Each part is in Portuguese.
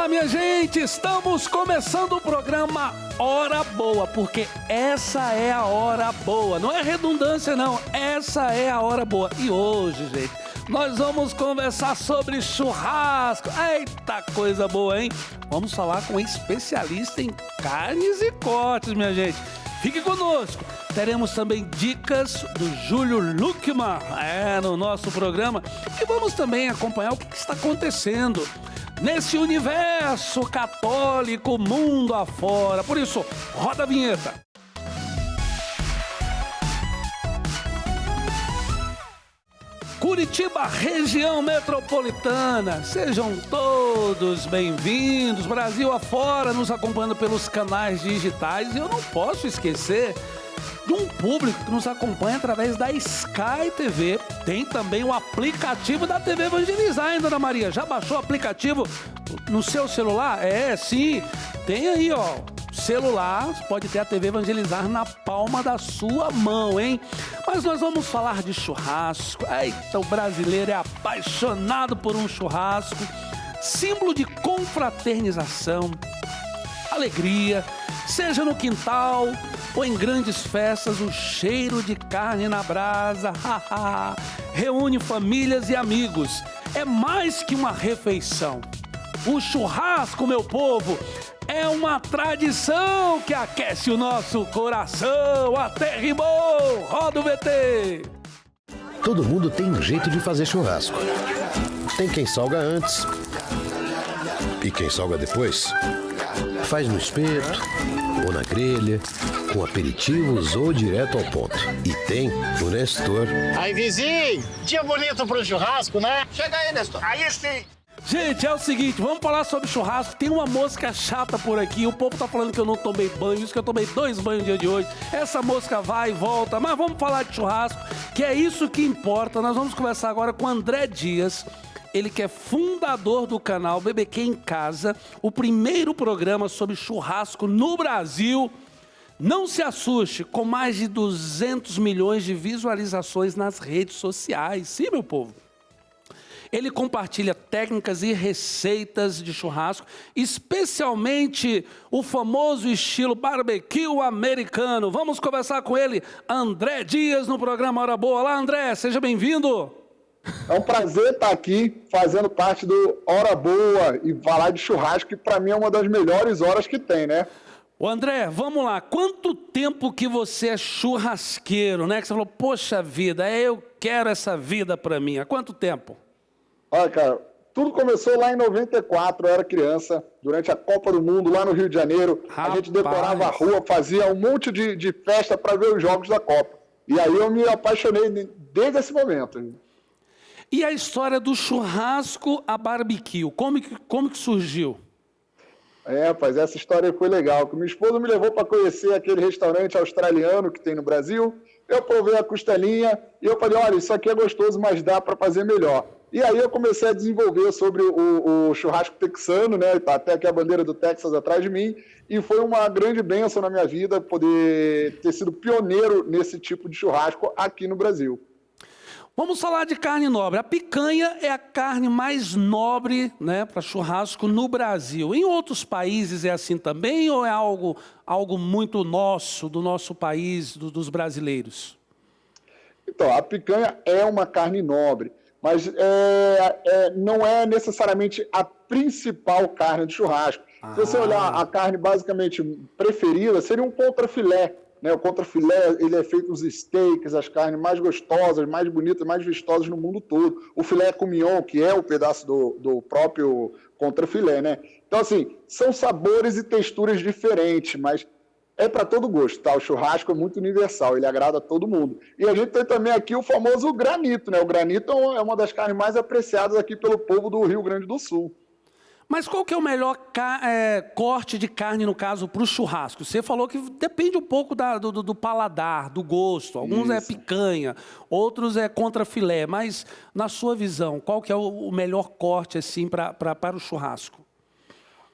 Olá, minha gente! Estamos começando o programa Hora Boa, porque essa é a hora boa. Não é redundância, não. Essa é a hora boa. E hoje, gente, nós vamos conversar sobre churrasco. Eita, coisa boa, hein? Vamos falar com um especialista em carnes e cortes, minha gente. Fique conosco. Teremos também dicas do Júlio Luckman no nosso programa. E vamos também acompanhar o que está acontecendo nesse universo católico, mundo afora. Por isso, roda a vinheta. Curitiba, região metropolitana, sejam todos bem-vindos. Brasil afora, nos acompanhando pelos canais digitais. E eu não posso esquecer de um público que nos acompanha através da Sky TV. Tem também o aplicativo da TV Evangelizar, hein, Dona Maria? Já baixou o aplicativo no seu celular? É, sim. Tem aí, ó, celular, pode ter a TV Evangelizar na palma da sua mão, hein? Mas nós vamos falar de churrasco. Eita, o brasileiro é apaixonado por um churrasco, símbolo de confraternização, alegria, seja no quintal ou em grandes festas, o cheiro de carne na brasa reúne famílias e amigos. É mais que uma refeição. O churrasco, meu povo, é uma tradição que aquece o nosso coração. Até rimou! Roda o VT! Todo mundo tem um jeito de fazer churrasco. Tem quem salga antes e quem salga depois. Faz no espeto ou na grelha, com aperitivos ou direto ao ponto. E tem o Nestor. Aí, vizinho, dia bonito pro churrasco, né? Chega aí, Nestor. Aí sim. Gente, é o seguinte, vamos falar sobre churrasco. Tem uma mosca chata por aqui. O povo tá falando que eu não tomei banho, isso que eu tomei 2 banhos no dia de hoje. Essa mosca vai e volta, mas vamos falar de churrasco, que é isso que importa. Nós vamos conversar agora com o André Dias. Ele que é fundador do canal BBQ em Casa, o primeiro programa sobre churrasco no Brasil. Não se assuste, com mais de 200 milhões de visualizações nas redes sociais. Sim, meu povo. Ele compartilha técnicas e receitas de churrasco, especialmente o famoso estilo barbecue americano. Vamos conversar com ele, André Dias, no programa Hora Boa. Olá, André, seja bem-vindo. É um prazer estar aqui fazendo parte do Hora Boa e falar de churrasco, que para mim é uma das melhores horas que tem, né? Ô André, vamos lá, quanto tempo que você é churrasqueiro, né? Que você falou, poxa vida, eu quero essa vida para mim. Há quanto tempo? Olha, cara, tudo começou lá em 94, eu era criança, durante a Copa do Mundo, lá no Rio de Janeiro. Rapaz. A gente decorava a rua, fazia um monte de festa para ver os jogos da Copa. E aí eu me apaixonei desde esse momento. E a história do churrasco a barbecue, como que surgiu? É, rapaz, essa história foi legal. Minha esposa me levou para conhecer aquele restaurante australiano que tem no Brasil. Eu provei a costelinha e eu falei, olha, isso aqui é gostoso, mas dá para fazer melhor. E aí eu comecei a desenvolver sobre o churrasco texano, né? Tá até aqui a bandeira do Texas atrás de mim. E foi uma grande bênção na minha vida poder ter sido pioneiro nesse tipo de churrasco aqui no Brasil. Vamos falar de carne nobre. A picanha é a carne mais nobre, né, para churrasco no Brasil. Em outros países é assim também ou é algo muito nosso, do nosso país, dos brasileiros? Então, a picanha é uma carne nobre, mas não é necessariamente a principal carne de churrasco. Se você olhar a carne basicamente preferida, seria um contrafilé. Né? O contrafilé, ele é feito os steaks, as carnes mais gostosas, mais bonitas, mais vistosas no mundo todo. O filé com mignon, que é o pedaço do próprio contrafilé, né? Então, assim, são sabores e texturas diferentes, mas é para todo gosto, tá? O churrasco é muito universal, ele agrada a todo mundo. E a gente tem também aqui o famoso granito, né? O granito é uma das carnes mais apreciadas aqui pelo povo do Rio Grande do Sul. Mas qual que é o melhor corte de carne, no caso, para o churrasco? Você falou que depende um pouco do paladar, do gosto. Alguns é picanha, outros é contrafilé. Mas, na sua visão, qual que é o melhor corte assim, para o churrasco?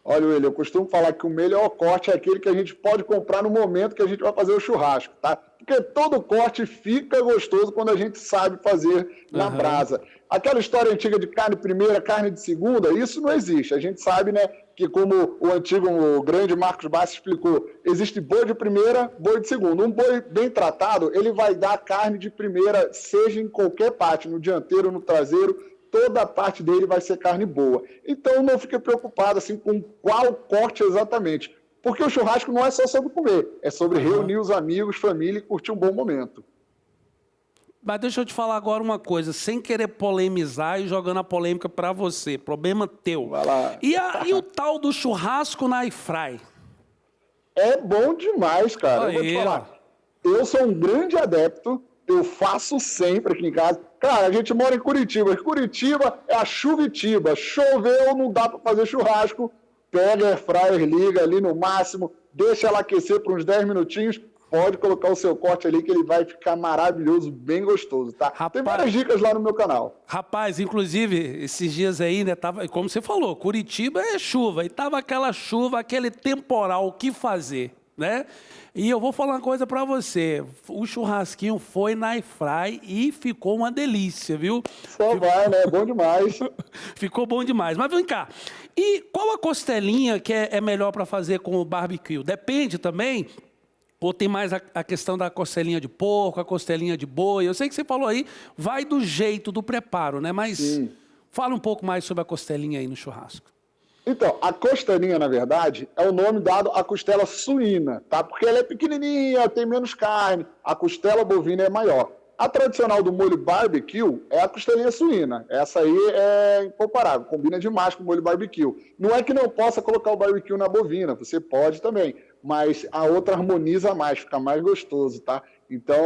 Olha, William, eu costumo falar que o melhor corte é aquele que a gente pode comprar no momento que a gente vai fazer o churrasco, tá? Porque todo corte fica gostoso quando a gente sabe fazer na brasa. Aquela história antiga de carne primeira, carne de segunda, isso não existe. A gente sabe, né, que como o grande Marcos Bassi explicou, existe boi de primeira, boi de segunda. Um boi bem tratado, ele vai dar carne de primeira, seja em qualquer parte, no dianteiro, no traseiro, toda a parte dele vai ser carne boa. Então não fique preocupado assim, com qual corte exatamente. Porque o churrasco não é só sobre comer, é sobre reunir os amigos, família e curtir um bom momento. Mas deixa eu te falar agora uma coisa, sem querer polemizar e jogando a polêmica para você, problema teu. Vai lá. E o tal do churrasco na airfry? É bom demais, cara. Aí, eu vou te falar. Eu sou um grande adepto, eu faço sempre aqui em casa. Cara, a gente mora em Curitiba. Curitiba é a chuvitiba. Choveu, não dá para fazer churrasco. Pega a airfryer, liga ali no máximo, deixa ela aquecer por uns 10 minutinhos. Pode colocar o seu corte ali que ele vai ficar maravilhoso, bem gostoso, tá? Rapaz, tem várias dicas lá no meu canal. Rapaz, inclusive, esses dias aí, né, tava, como você falou, Curitiba é chuva, e tava aquela chuva, aquele temporal, o que fazer, né? E eu vou falar uma coisa pra você, o churrasquinho foi na airfry e ficou uma delícia, viu? Vai, né? É bom demais. Ficou bom demais. Mas vem cá, e qual a costelinha que é melhor pra fazer com o barbecue? Depende também. Ou tem mais a questão da costelinha de porco, a costelinha de boi? Eu sei que você falou aí, vai do jeito do preparo, né? Mas fala um pouco mais sobre a costelinha aí no churrasco. Então, a costelinha, na verdade, é o nome dado à costela suína, tá? Porque ela é pequenininha, tem menos carne. A costela bovina é maior. A tradicional do molho barbecue é a costelinha suína. Essa aí é incomparável, combina demais com o molho barbecue. Não é que não possa colocar o barbecue na bovina, você pode também, mas a outra harmoniza mais, fica mais gostoso, tá? Então,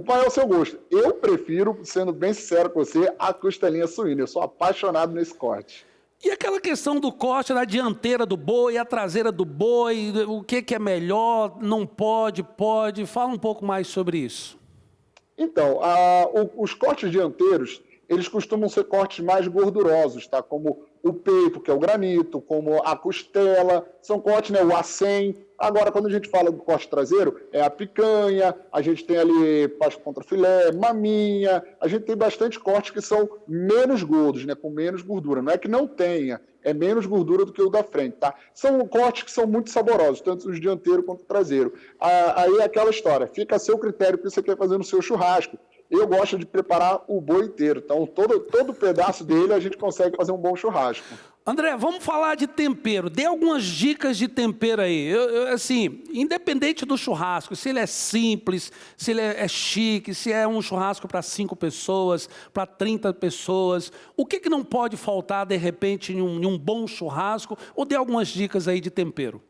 qual é o seu gosto? Eu prefiro, sendo bem sincero com você, a costelinha suína. Eu sou apaixonado nesse corte. E aquela questão do corte da dianteira do boi, a traseira do boi, o que é melhor, não pode, pode? Fala um pouco mais sobre isso. Então, os cortes dianteiros, eles costumam ser cortes mais gordurosos, tá? Como o peito, que é o granito, como a costela, são cortes, né? O acém. Agora, quando a gente fala do corte traseiro, é a picanha, a gente tem ali pasto contra filé, maminha, a gente tem bastante cortes que são menos gordos, né? Com menos gordura. Não é que não tenha, é menos gordura do que o da frente, tá? São cortes que são muito saborosos, tanto os dianteiro quanto o traseiro. Aí é aquela história, fica a seu critério o que você quer fazer no seu churrasco. Eu gosto de preparar o boi inteiro, então todo pedaço dele a gente consegue fazer um bom churrasco. André, vamos falar de tempero. Dê algumas dicas de tempero aí. Assim, independente do churrasco, se ele é simples, se ele é chique, se é um churrasco para 5 pessoas, para 30 pessoas, o que não pode faltar, de repente, em um bom churrasco? Ou dê algumas dicas aí de tempero.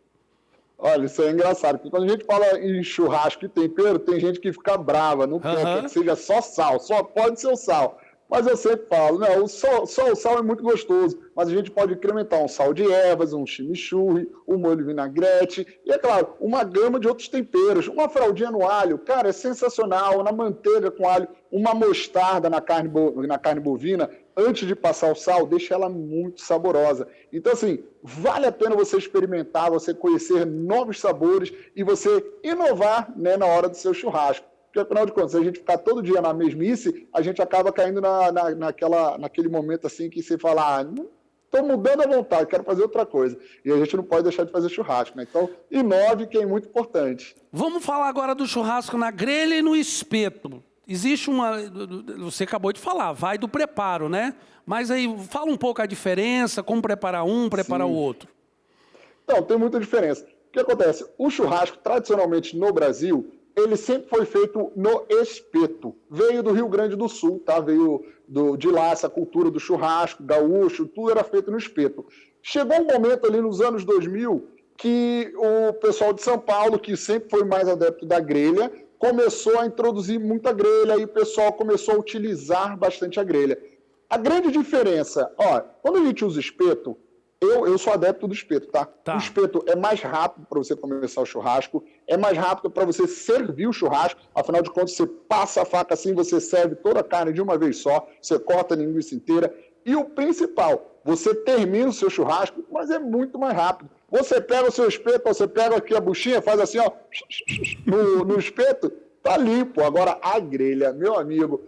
Olha, isso é engraçado, porque quando a gente fala em churrasco e tempero, tem gente que fica brava, não quer que seja só sal, só pode ser o sal. Mas eu sempre falo, né, só o sal é muito gostoso, mas a gente pode incrementar um sal de ervas, um chimichurri, um molho de vinagrete e, é claro, uma gama de outros temperos. Uma fraldinha no alho, cara, é sensacional, na manteiga com alho, uma mostarda na carne bovina, antes de passar o sal, deixa ela muito saborosa. Então, assim, vale a pena você experimentar, você conhecer novos sabores e você inovar, né, na hora do seu churrasco. Porque, afinal de contas, se a gente ficar todo dia na mesmice, a gente acaba caindo naquele momento assim que você fala, estou mudando a vontade, quero fazer outra coisa. E a gente não pode deixar de fazer churrasco, né? Então, inove, que é muito importante. Vamos falar agora do churrasco na grelha e no espeto. Existe você acabou de falar, vai do preparo, né? Mas aí, fala um pouco a diferença, como preparar um, preparar o outro. Então, tem muita diferença. O que acontece? O churrasco, tradicionalmente no Brasil, ele sempre foi feito no espeto. Veio do Rio Grande do Sul, tá? Veio de lá essa cultura do churrasco, gaúcho, tudo era feito no espeto. Chegou um momento ali nos anos 2000 que o pessoal de São Paulo, que sempre foi mais adepto da grelha, começou a introduzir muita grelha e o pessoal começou a utilizar bastante a grelha. A grande diferença, quando a gente usa espeto, eu sou adepto do espeto, tá? O espeto é mais rápido para você começar o churrasco, é mais rápido para você servir o churrasco, afinal de contas você passa a faca assim, você serve toda a carne de uma vez só, você corta a linguiça inteira. E o principal, você termina o seu churrasco, mas é muito mais rápido. Você pega o seu espeto, você pega aqui a buchinha, faz assim, ó, no espeto, tá limpo. Agora a grelha, meu amigo,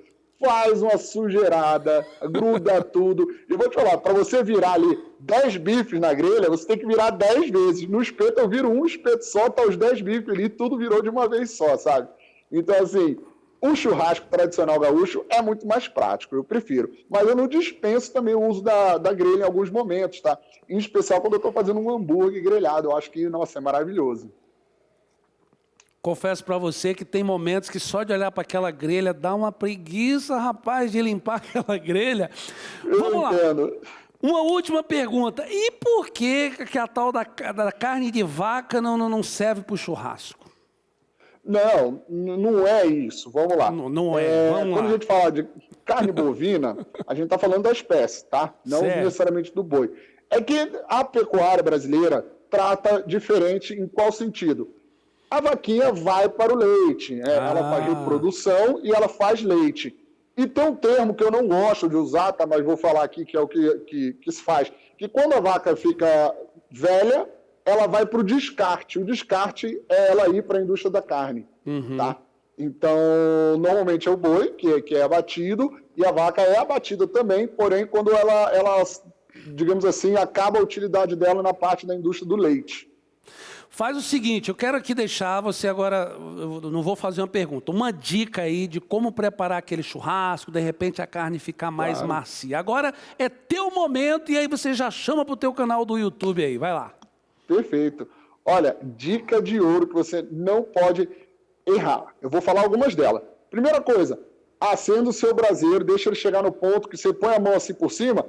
faz uma sujeirada, gruda tudo. E vou te falar, para você virar ali 10 bifes na grelha, você tem que virar 10 vezes. No espeto eu viro um espeto só, tá os 10 bifes ali, tudo virou de uma vez só, sabe? Então, assim, o churrasco tradicional gaúcho é muito mais prático, eu prefiro. Mas eu não dispenso também o uso da grelha em alguns momentos, tá? Em especial quando eu tô fazendo um hambúrguer grelhado. Eu acho que, nossa, é maravilhoso. Confesso para você que tem momentos que só de olhar para aquela grelha dá uma preguiça, rapaz, de limpar aquela grelha. Vamos lá. Uma última pergunta. E por que a tal da carne de vaca não serve para o churrasco? Não é isso. Vamos lá. Não é. Vamos quando lá. a gente fala de carne bovina, a gente está falando da espécie, tá? Não certo. necessariamente do boi. É que a pecuária brasileira trata diferente em qual sentido? A vaquinha vai para o leite. Ela faz reprodução e ela faz leite. E tem um termo que eu não gosto de usar, tá? Mas vou falar aqui, que é o que se faz. Que quando a vaca fica velha, ela vai para o descarte. O descarte é ela ir para a indústria da carne, tá? Então, normalmente é o boi que é abatido e a vaca é abatida também, porém, quando ela, digamos assim, acaba a utilidade dela na parte da indústria do leite. Faz o seguinte, eu quero aqui deixar você agora, eu não vou fazer uma pergunta, uma dica aí de como preparar aquele churrasco, de repente a carne ficar mais macia. Agora é teu momento e aí você já chama pro teu canal do YouTube aí, vai lá. Perfeito. Olha, dica de ouro que você não pode errar. Eu vou falar algumas delas. Primeira coisa, acenda o seu braseiro, deixa ele chegar no ponto que você põe a mão assim por cima,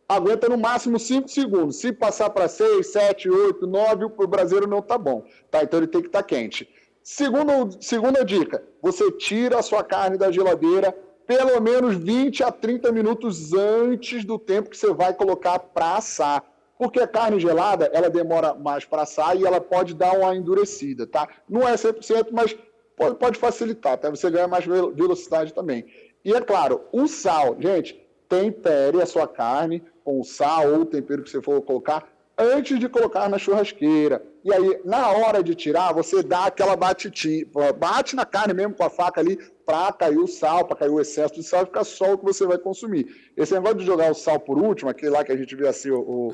aguenta no máximo 5 segundos. Se passar para 6, 7, 8, 9, o braseiro não está bom, tá? Então ele tem que estar quente. Segunda dica, você tira a sua carne da geladeira pelo menos 20 a 30 minutos antes do tempo que você vai colocar para assar. Porque a carne gelada, ela demora mais para assar e ela pode dar uma endurecida, tá? Não é 100%, mas pode facilitar, tá? Você ganha mais velocidade também. E é claro, o sal, gente, tempere a sua carne com o sal ou o tempero que você for colocar antes de colocar na churrasqueira. E aí, na hora de tirar, você dá aquela bate na carne mesmo com a faca ali para cair o sal, para cair o excesso de sal e ficar só o que você vai consumir. Esse negócio de jogar o sal por último, aquele lá que a gente viu assim o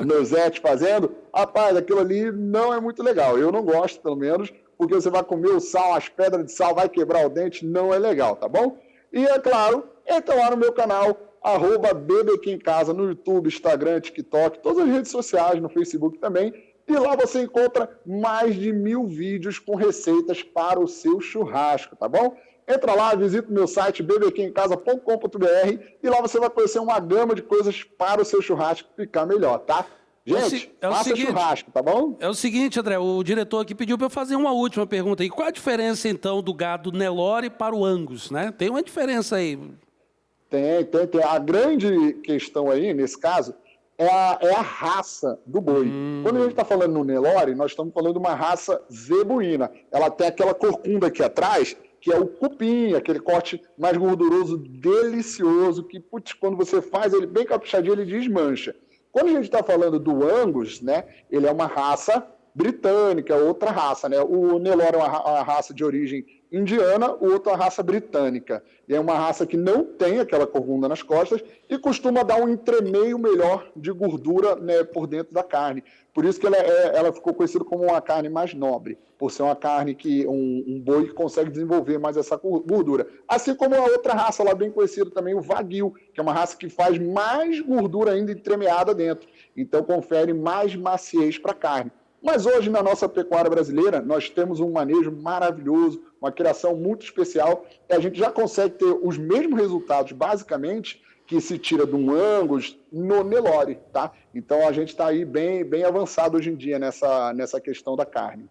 Neuzete fazendo, rapaz, aquilo ali não é muito legal. Eu não gosto, pelo menos, porque você vai comer o sal, as pedras de sal, vai quebrar o dente, não é legal, tá bom? E é claro, entra lá no meu canal, @BBQuemCasa, no YouTube, Instagram, TikTok, todas as redes sociais, no Facebook também. E lá você encontra mais de 1000 vídeos com receitas para o seu churrasco, tá bom? Entra lá, visita o meu site, bbqemcasa.com.br, e lá você vai conhecer uma gama de coisas para o seu churrasco ficar melhor, tá? Gente, faça churrasco, tá bom? É o seguinte, André, o diretor aqui pediu para eu fazer uma última pergunta aí. Qual a diferença, então, do gado Nelore para o Angus, né? Tem uma diferença aí. Tem. A grande questão aí, nesse caso, é a raça do boi. Quando a gente está falando no Nelore, nós estamos falando de uma raça zebuína. Ela tem aquela corcunda aqui atrás, que é o cupim, aquele corte mais gorduroso, delicioso, que, putz, quando você faz ele bem caprichadinho, ele desmancha. Quando a gente está falando do Angus, né, ele é uma raça britânica, outra raça, né? O Nelore é uma raça de origem indiana, o outro é uma raça britânica. E é uma raça que não tem aquela corcunda nas costas e costuma dar um entremeio melhor de gordura, né, por dentro da carne. Por isso que ela ficou conhecida como uma carne mais nobre, por ser uma carne que um boi que consegue desenvolver mais essa gordura. Assim como a outra raça lá bem conhecida também, o Wagyu, que é uma raça que faz mais gordura ainda entremeada dentro. Então confere mais maciez para a carne. Mas hoje, na nossa pecuária brasileira, nós temos um manejo maravilhoso, uma criação muito especial, e a gente já consegue ter os mesmos resultados, basicamente, que se tira de um Angus no Nelore, tá? Então, a gente está aí bem avançado hoje em dia nessa questão da carne.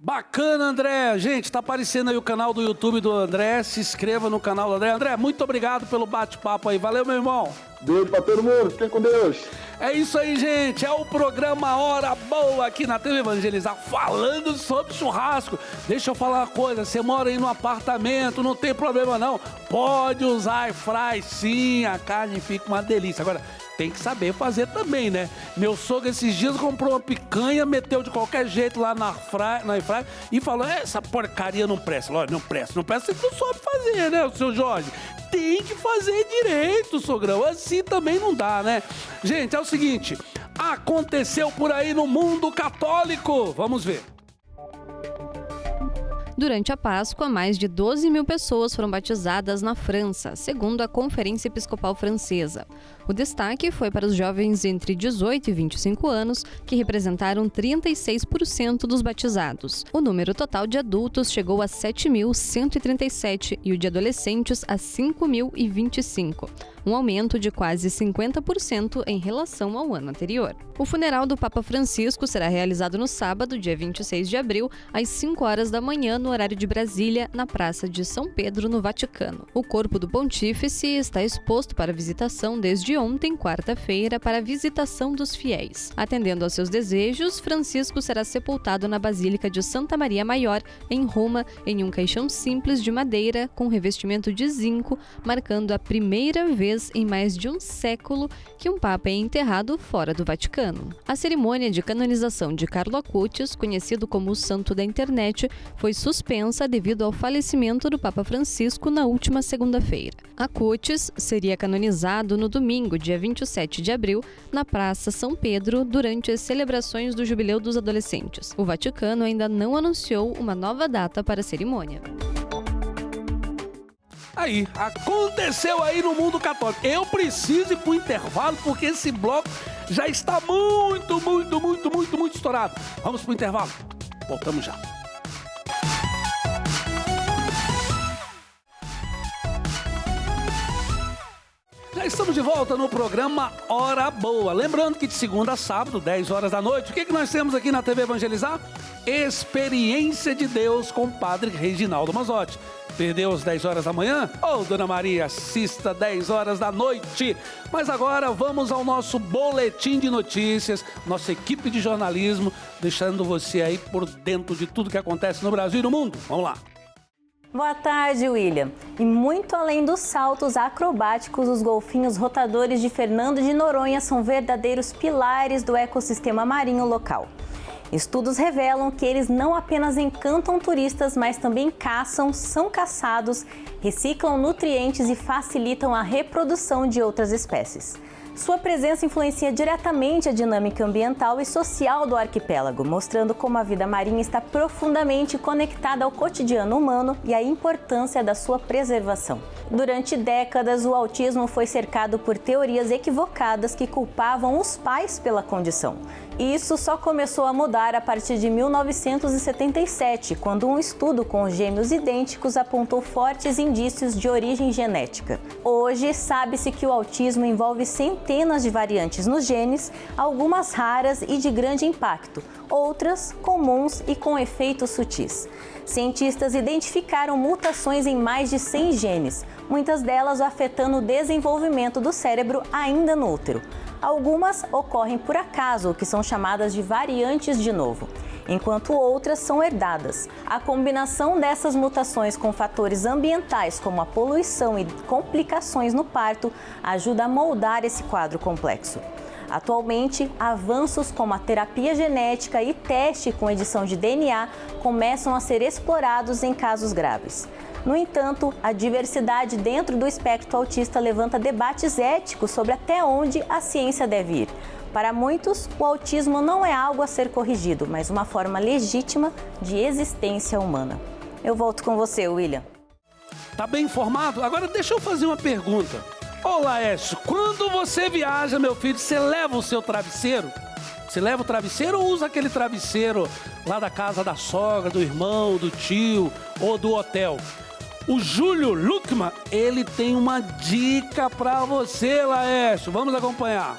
Bacana, André. Gente, está aparecendo aí o canal do YouTube do André. Se inscreva no canal do André. André, muito obrigado pelo bate-papo aí. Valeu, meu irmão. Beijo para todo mundo. Fiquem com Deus. É isso aí, gente. É o programa Hora Boa aqui na TV Evangelizar, falando sobre churrasco. Deixa eu falar uma coisa. Você mora aí num apartamento, não tem problema não. Pode usar air fry, sim. A carne fica uma delícia. Agora, tem que saber fazer também, né? Meu sogro esses dias comprou uma picanha, meteu de qualquer jeito lá na airfryer e falou, essa porcaria não presta. Lógico, não presta, você não sabe fazer, né, o seu Jorge? Tem que fazer direito, sogrão, assim também não dá, né? Gente, é o seguinte, aconteceu por aí no mundo católico, vamos ver. Durante a Páscoa, mais de 12 mil pessoas foram batizadas na França, segundo a Conferência Episcopal Francesa. O destaque foi para os jovens entre 18 e 25 anos, que representaram 36% dos batizados. O número total de adultos chegou a 7.137 e o de adolescentes a 5.025. Um aumento de quase 50% em relação ao ano anterior. O funeral do Papa Francisco será realizado no sábado, dia 26 de abril, às 5 horas da manhã, no horário de Brasília, na Praça de São Pedro, no Vaticano. O corpo do pontífice está exposto para visitação desde ontem, quarta-feira, para a visitação dos fiéis. Atendendo aos seus desejos, Francisco será sepultado na Basílica de Santa Maria Maior, em Roma, em um caixão simples de madeira com revestimento de zinco, marcando a primeira vez em mais de um século que um Papa é enterrado fora do Vaticano. A cerimônia de canonização de Carlo Acutis, conhecido como o Santo da Internet, foi suspensa devido ao falecimento do Papa Francisco na última segunda-feira. Acutis seria canonizado no domingo, dia 27 de abril, na Praça São Pedro, durante as celebrações do Jubileu dos Adolescentes. O Vaticano ainda não anunciou uma nova data para a cerimônia. Aí, aconteceu aí no mundo católico. Eu preciso ir pro intervalo porque esse bloco já está muito estourado. Vamos pro intervalo. Voltamos já. Já estamos de volta no programa Hora Boa. Lembrando que de segunda a sábado, 10 horas da noite, o que nós temos aqui na TV Evangelizar? Experiência de Deus com o Padre Reginaldo Mazzotti. Perdeu às 10 horas da manhã? Ô, Dona Maria, assista 10 horas da noite. Mas agora vamos ao nosso boletim de notícias, nossa equipe de jornalismo, deixando você aí por dentro de tudo que acontece no Brasil e no mundo. Vamos lá. Boa tarde, William. E muito além dos saltos acrobáticos, os golfinhos rotadores de Fernando de Noronha são verdadeiros pilares do ecossistema marinho local. Estudos revelam que eles não apenas encantam turistas, mas também caçam, são caçados, reciclam nutrientes e facilitam a reprodução de outras espécies. Sua presença influencia diretamente a dinâmica ambiental e social do arquipélago, mostrando como a vida marinha está profundamente conectada ao cotidiano humano e a importância da sua preservação. Durante décadas, o autismo foi cercado por teorias equivocadas que culpavam os pais pela condição. E isso só começou a mudar a partir de 1977, quando um estudo com gêmeos idênticos apontou fortes indícios de origem genética. Hoje, sabe-se que o autismo envolve centenas de variantes nos genes, algumas raras e de grande impacto, outras comuns e com efeitos sutis. Cientistas identificaram mutações em mais de 100 genes, muitas delas afetando o desenvolvimento do cérebro ainda no útero. Algumas ocorrem por acaso, que são chamadas de variantes de novo, enquanto outras são herdadas. A combinação dessas mutações com fatores ambientais, como a poluição e complicações no parto, ajuda a moldar esse quadro complexo. Atualmente, avanços como a terapia genética e teste com edição de DNA começam a ser explorados em casos graves. No entanto, a diversidade dentro do espectro autista levanta debates éticos sobre até onde a ciência deve ir. Para muitos, o autismo não é algo a ser corrigido, mas uma forma legítima de existência humana. Eu volto com você, William. Tá bem informado? Agora deixa eu fazer uma pergunta. Ô, Laércio, quando você viaja, meu filho, você leva o seu travesseiro? Você leva o travesseiro ou usa aquele travesseiro lá da casa da sogra, do irmão, do tio ou do hotel? O Júlio Luckman, ele tem uma dica pra você, Laércio. Vamos acompanhar.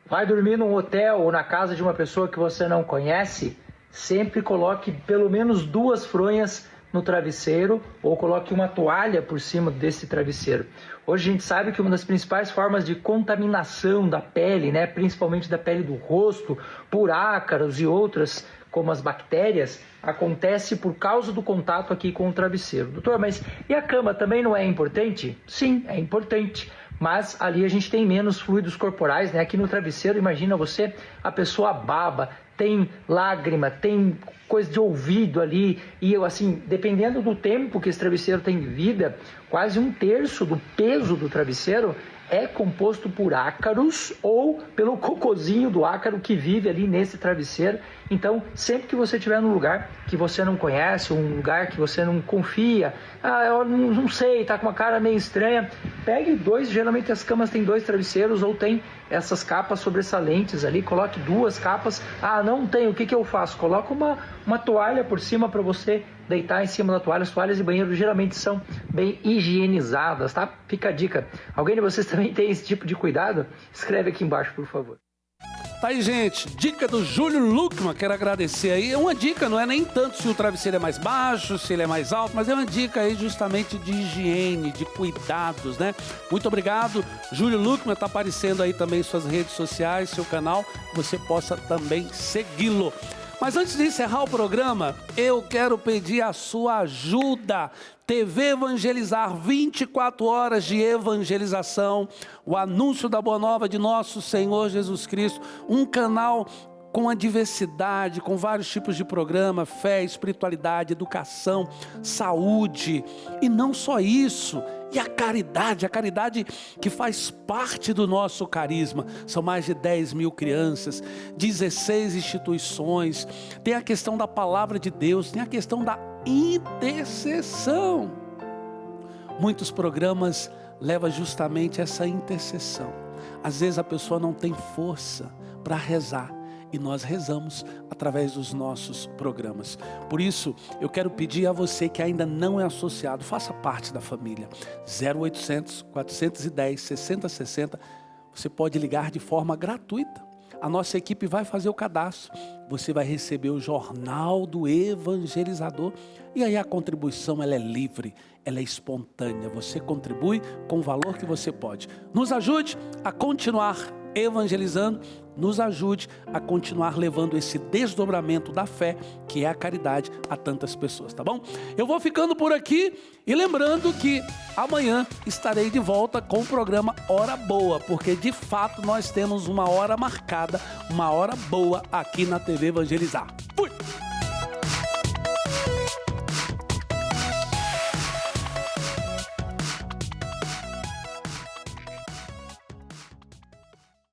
Vai dormir num hotel ou na casa de uma pessoa que você não conhece? Sempre coloque pelo menos 2 fronhas no travesseiro ou coloque uma toalha por cima desse travesseiro. Hoje a gente sabe que uma das principais formas de contaminação da pele, principalmente da pele do rosto, por ácaros e outras, como as bactérias, acontece por causa do contato aqui com o travesseiro. Doutor, mas e a cama também não é importante? Sim, é importante. mas ali a gente tem menos fluidos corporais, né? Aqui no travesseiro, imagina você, a pessoa baba, tem lágrima, tem coisa de ouvido ali, e eu, assim, dependendo do tempo que esse travesseiro tem de vida, quase 1/3 do peso do travesseiro é composto por ácaros ou pelo cocôzinho do ácaro que vive ali nesse travesseiro. Então, sempre que você estiver num lugar que você não conhece, um lugar que você não confia, eu não sei, tá com uma cara meio estranha, pegue 2, geralmente as camas têm 2 travesseiros ou tem essas capas sobressalentes ali, coloque 2 capas. Não tem, o que eu faço? Coloca uma toalha por cima para você deitar em cima da toalha. As toalhas de banheiro geralmente são bem higienizadas, tá? Fica a dica. Alguém de vocês também tem esse tipo de cuidado? Escreve aqui embaixo, por favor. Tá aí, gente, dica do Júlio Luckman, quero agradecer aí. É uma dica, não é nem tanto se o travesseiro é mais baixo, se ele é mais alto, mas é uma dica aí justamente de higiene, de cuidados, né? Muito obrigado, Júlio Luckman, tá aparecendo aí também em suas redes sociais, seu canal, você possa também segui-lo. Mas antes de encerrar o programa, eu quero pedir a sua ajuda. TV Evangelizar, 24 horas de evangelização, o anúncio da Boa Nova de nosso Senhor Jesus Cristo, um canal com a diversidade, com vários tipos de programa, fé, espiritualidade, educação, saúde, e não só isso, e a caridade que faz parte do nosso carisma. São mais de 10 mil crianças, 16 instituições, tem a questão da palavra de Deus, tem a questão da intercessão. Muitos programas levam justamente essa intercessão. Às vezes a pessoa não tem força para rezar, e nós rezamos através dos nossos programas. Por isso, eu quero pedir a você que ainda não é associado, faça parte da família. 0800 410 6060, você pode ligar de forma gratuita. A nossa equipe vai fazer o cadastro. Você vai receber o Jornal do Evangelizador. E aí a contribuição ela é livre, ela é espontânea. Você contribui com o valor que você pode. Nos ajude a continuar evangelizando, nos ajude a continuar levando esse desdobramento da fé, que é a caridade, a tantas pessoas, tá bom? Eu vou ficando por aqui e lembrando que amanhã estarei de volta com o programa Hora Boa, porque de fato nós temos uma hora marcada, uma hora boa aqui na TV Evangelizar.